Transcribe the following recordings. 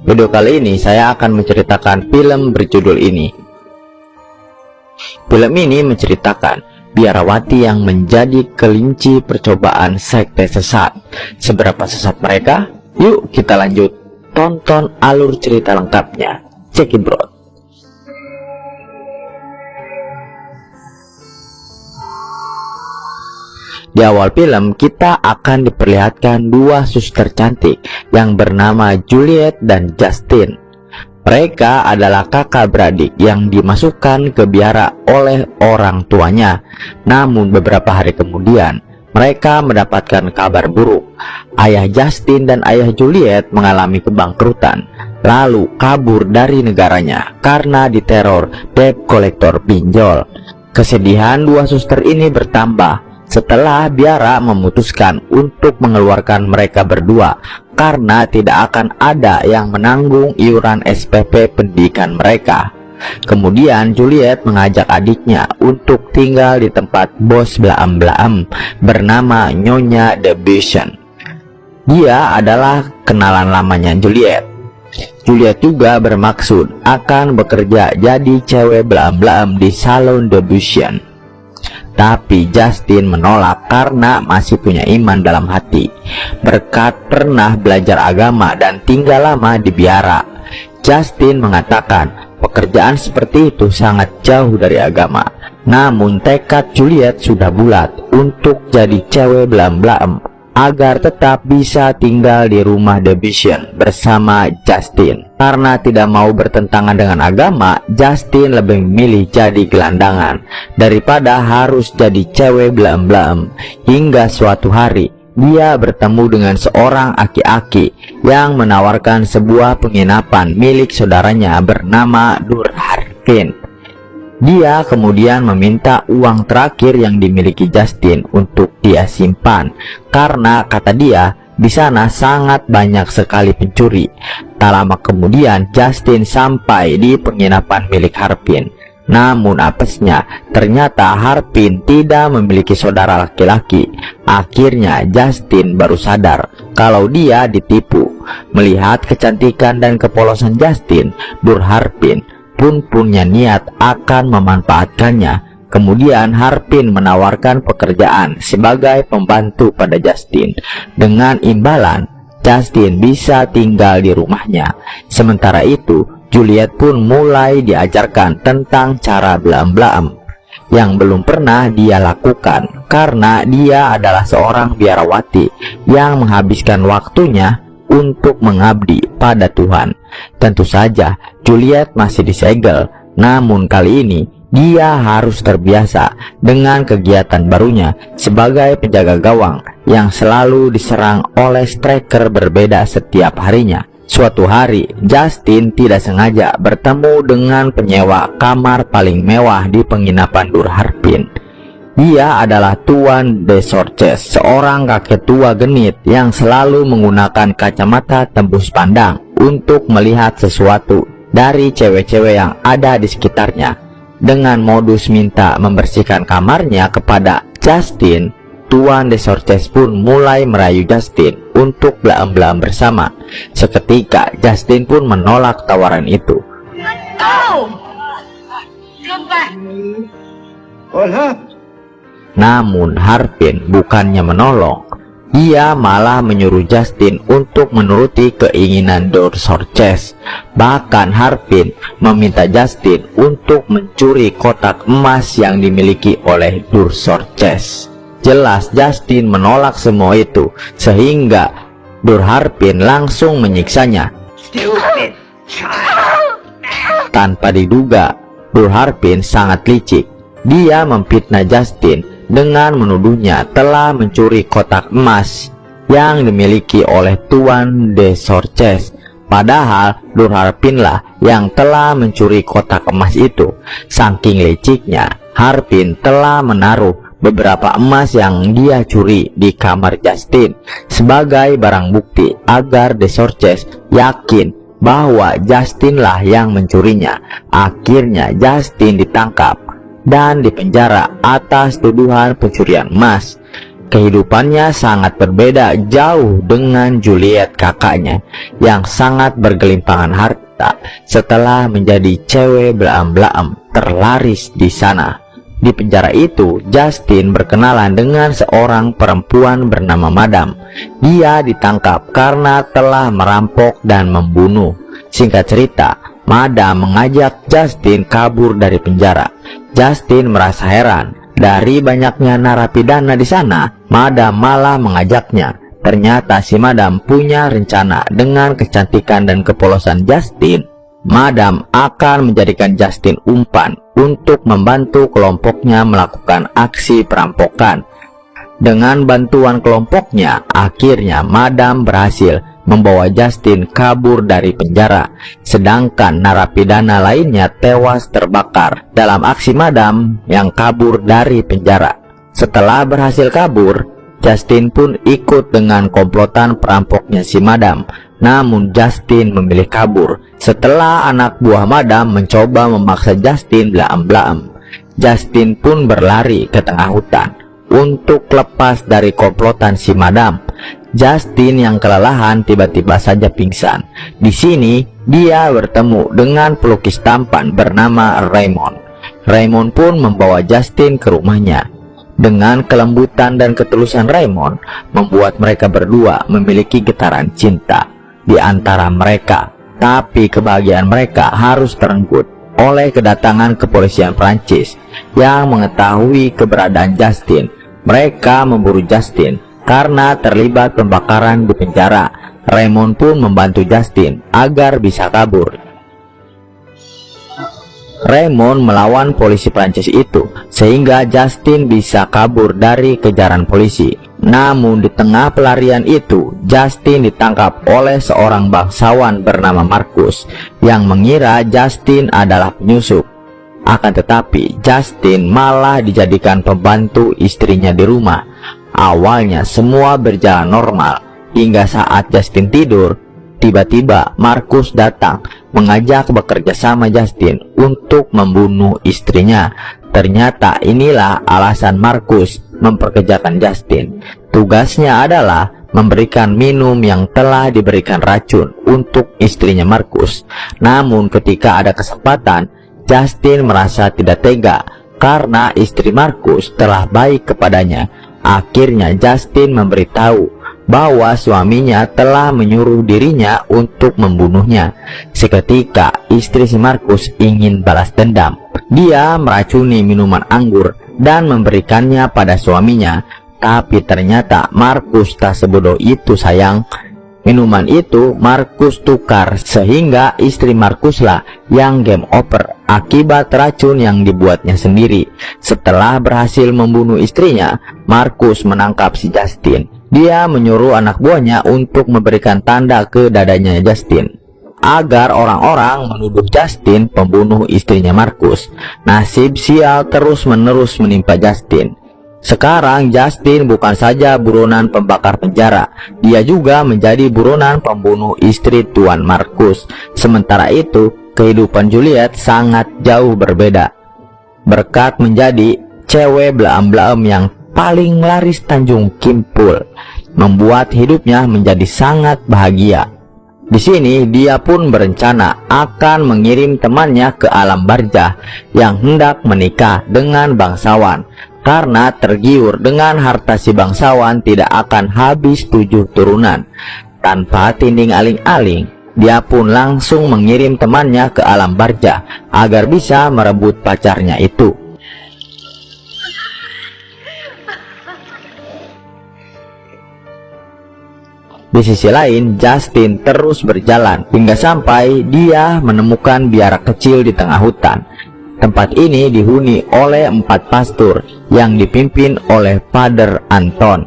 Video kali ini saya akan menceritakan film berjudul ini. Film ini menceritakan biarawati yang menjadi kelinci percobaan sekte sesat. Seberapa sesat mereka? Yuk kita lanjut tonton alur cerita lengkapnya. Check it bro. Di awal film kita akan diperlihatkan dua suster cantik yang bernama Juliet dan Justin. Mereka adalah kakak beradik yang dimasukkan ke biara oleh orang tuanya. Namun beberapa hari kemudian mereka mendapatkan kabar buruk. Ayah Justin dan ayah Juliet mengalami kebangkrutan, lalu kabur dari negaranya karena diteror debt kolektor pinjol. Kesedihan dua suster ini bertambah setelah biara memutuskan untuk mengeluarkan mereka berdua karena tidak akan ada yang menanggung iuran SPP pendidikan mereka. Kemudian Juliet mengajak adiknya untuk tinggal di tempat bos Blaam-Blaam bernama Nyonya Debussy. Dia adalah kenalan lamanya Juliet. Juliet juga bermaksud akan bekerja jadi cewek Blaam-Blaam di salon Debussy. Tapi Justin menolak karena masih punya iman dalam hati. Berkat pernah belajar agama dan tinggal lama di biara, Justin mengatakan pekerjaan seperti itu sangat jauh dari agama. Namun tekad Juliet sudah bulat untuk jadi cewek Blaam-Blaam agar tetap bisa tinggal di rumah Debussy bersama Justin. Karena tidak mau bertentangan dengan agama, Justin lebih memilih jadi gelandangan daripada harus jadi cewek Blaam-Blaam. Hingga suatu hari dia bertemu dengan seorang aki-aki yang menawarkan sebuah penginapan milik saudaranya bernama Durharpin. Dia kemudian meminta uang terakhir yang dimiliki Justin untuk dia simpan karena kata dia di sana sangat banyak sekali pencuri. Tak lama kemudian Justin sampai di penginapan milik Harpin. Namun apesnya ternyata Harpin tidak memiliki saudara laki-laki. Akhirnya Justin baru sadar kalau dia ditipu. Melihat kecantikan dan kepolosan Justin, Durharpin pun punya niat akan memanfaatkannya. Kemudian Harpin menawarkan pekerjaan sebagai pembantu pada Justin. Dengan imbalan Justin bisa tinggal di rumahnya. Sementara itu Juliet pun mulai diajarkan tentang cara Blaam-Blaam yang belum pernah dia lakukan karena dia adalah seorang biarawati yang menghabiskan waktunya untuk mengabdi pada Tuhan. Tentu saja Juliet masih disegel, namun kali ini dia harus terbiasa dengan kegiatan barunya sebagai penjaga gawang yang selalu diserang oleh striker berbeda setiap harinya. Suatu hari Justin tidak sengaja bertemu dengan penyewa kamar paling mewah di penginapan Durharpin. Dia adalah Tuan Desorches, seorang kakek tua genit yang selalu menggunakan kacamata tembus pandang untuk melihat sesuatu dari cewek-cewek yang ada di sekitarnya. Dengan modus minta membersihkan kamarnya kepada Justin, Tuan Desorches pun mulai merayu Justin untuk Blaam-Blaam bersama. Seketika Justin pun menolak tawaran itu. Namun Harpin bukannya menolong, dia malah menyuruh Justin untuk menuruti keinginan Desorches. Bahkan Harpin meminta Justin untuk mencuri kotak emas yang dimiliki oleh Desorches. Jelas Justin menolak semua itu, sehingga Durharpin langsung menyiksanya. Tanpa diduga, Durharpin sangat licik. Dia memfitnah Justin dengan menuduhnya telah mencuri kotak emas yang dimiliki oleh Tuan Desorches. Padahal Durharpin lah yang telah mencuri kotak emas itu. Saking liciknya, Harpin telah menaruh beberapa emas yang dia curi di kamar Justin sebagai barang bukti agar Desorches yakin bahwa Justin lah yang mencurinya. Akhirnya Justin ditangkap dan dipenjara atas tuduhan pencurian emas. Kehidupannya sangat berbeda jauh dengan Juliet kakaknya yang sangat bergelimpangan harta setelah menjadi cewek belaem-belaem terlaris di sana. Di penjara itu, Justin berkenalan dengan seorang perempuan bernama Madam. Dia ditangkap karena telah merampok dan membunuh. Singkat cerita, Madam mengajak Justin kabur dari penjara. Justin merasa heran. Dari banyaknya narapidana di sana, Madam malah mengajaknya. Ternyata si Madam punya rencana. Dengan kecantikan dan kepolosan Justin, Madam akan menjadikan Justin umpan untuk membantu kelompoknya melakukan aksi perampokan. Dengan bantuan kelompoknya, akhirnya Madam berhasil membawa Justin kabur dari penjara, sedangkan narapidana lainnya tewas terbakar dalam aksi Madam yang kabur dari penjara. Setelah berhasil kabur, Justin pun ikut dengan komplotan perampoknya si Madam. Namun Justin memilih kabur setelah anak buah Madam mencoba memaksa Justin belaem-belaem. Justin pun berlari ke tengah hutan untuk lepas dari komplotan si Madam. Justin yang kelelahan tiba-tiba saja pingsan. Di sini dia bertemu dengan pelukis tampan bernama Raymond. Raymond pun membawa Justin ke rumahnya. Dengan kelembutan dan ketulusan Raymond membuat mereka berdua memiliki getaran cinta di antara mereka. Tapi kebahagiaan mereka harus terenggut oleh kedatangan kepolisian Prancis yang mengetahui keberadaan Justin. Mereka memburu Justin karena terlibat pembakaran di penjara. Raymond pun membantu Justin agar bisa kabur. Raymond melawan polisi Prancis itu sehingga Justin bisa kabur dari kejaran polisi. Namun di tengah pelarian itu, Justin ditangkap oleh seorang bangsawan bernama Marcus yang mengira Justin adalah penyusup. Akan tetapi Justin malah dijadikan pembantu istrinya di rumah. Awalnya semua berjalan normal hingga saat Justin tidur, tiba-tiba Marcus datang mengajak bekerja sama Justin untuk membunuh istrinya. Ternyata inilah alasan Marcus memperkerjakan Justin. Tugasnya adalah memberikan minum yang telah diberikan racun untuk istrinya Marcus. Namun ketika ada kesempatan, Justin merasa tidak tega karena istri Marcus telah baik kepadanya. Akhirnya Justin memberitahu bahwa suaminya telah menyuruh dirinya untuk membunuhnya. Seketika istri si Marcus ingin balas dendam. Dia meracuni minuman anggur dan memberikannya pada suaminya. Tapi ternyata Marcus tak sebodoh itu sayang. Minuman itu Marcus tukar sehingga istri Marcuslah yang game over akibat racun yang dibuatnya sendiri. Setelah berhasil membunuh istrinya, Marcus menangkap si Justin. Dia menyuruh anak buahnya untuk memberikan tanda ke dadanya Justin agar orang-orang menuduh Justin pembunuh istrinya Marcus. Nasib sial terus-menerus menimpa Justin. Sekarang Justin bukan saja buronan pembakar penjara, dia juga menjadi buronan pembunuh istri Tuan Marcus. Sementara itu, kehidupan Juliet sangat jauh berbeda. Berkat menjadi cewek belaem-belaem yang paling laris Tanjung Kimpul, membuat hidupnya menjadi sangat bahagia. Di sini dia pun berencana akan mengirim temannya ke alam barzah yang hendak menikah dengan bangsawan. Karena tergiur dengan harta si bangsawan tidak akan habis 7 turunan. Tanpa tinding aling-aling, dia pun langsung mengirim temannya ke alam barzah agar bisa merebut pacarnya itu. Di sisi lain, Justin terus berjalan hingga sampai dia menemukan biara kecil di tengah hutan. Tempat ini dihuni oleh 4 pastor yang dipimpin oleh Father Anton.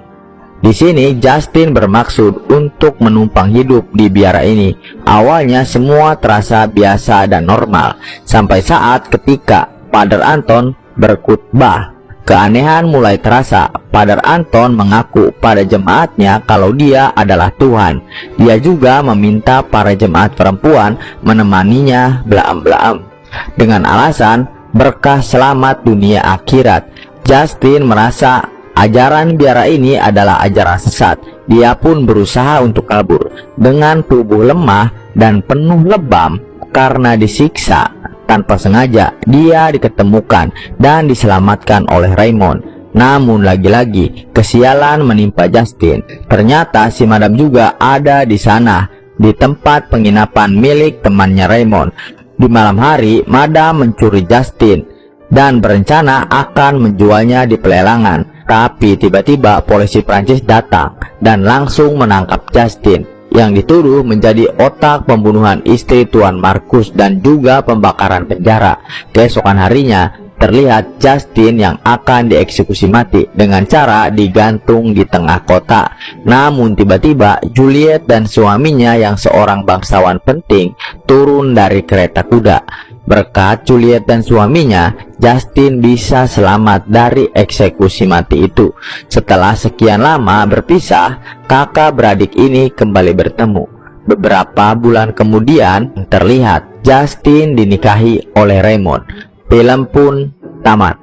Di sini Justin bermaksud untuk menumpang hidup di biara ini. Awalnya semua terasa biasa dan normal sampai saat ketika Father Anton berkhutbah. Keanehan mulai terasa. Father Anton mengaku pada jemaatnya kalau dia adalah Tuhan. Dia juga meminta para jemaat perempuan menemaninya belaem-belaem dengan alasan berkah selamat dunia akhirat. Justin merasa Ajaran biara ini adalah ajaran sesat. Dia pun berusaha untuk kabur dengan tubuh lemah dan penuh lebam karena disiksa. Tanpa sengaja, dia diketemukan dan diselamatkan oleh Raymond. Namun lagi-lagi, kesialan menimpa Justin. Ternyata si Madam juga ada di sana, di tempat penginapan milik temannya Raymond. Di malam hari, Madam mencuri Justin dan berencana akan menjualnya di pelelangan. Tapi tiba-tiba polisi Prancis datang dan langsung menangkap Justin, yang dituduh menjadi otak pembunuhan istri Tuan Markus dan juga pembakaran penjara. Keesokan harinya, terlihat Justin yang akan dieksekusi mati dengan cara digantung di tengah kota. Namun tiba-tiba Juliet dan suaminya yang seorang bangsawan penting turun dari kereta kuda. Berkat Juliet dan suaminya, Justin bisa selamat dari eksekusi mati itu. Setelah sekian lama berpisah, kakak beradik ini kembali bertemu. Beberapa bulan kemudian, terlihat Justin dinikahi oleh Raymond. Film pun tamat.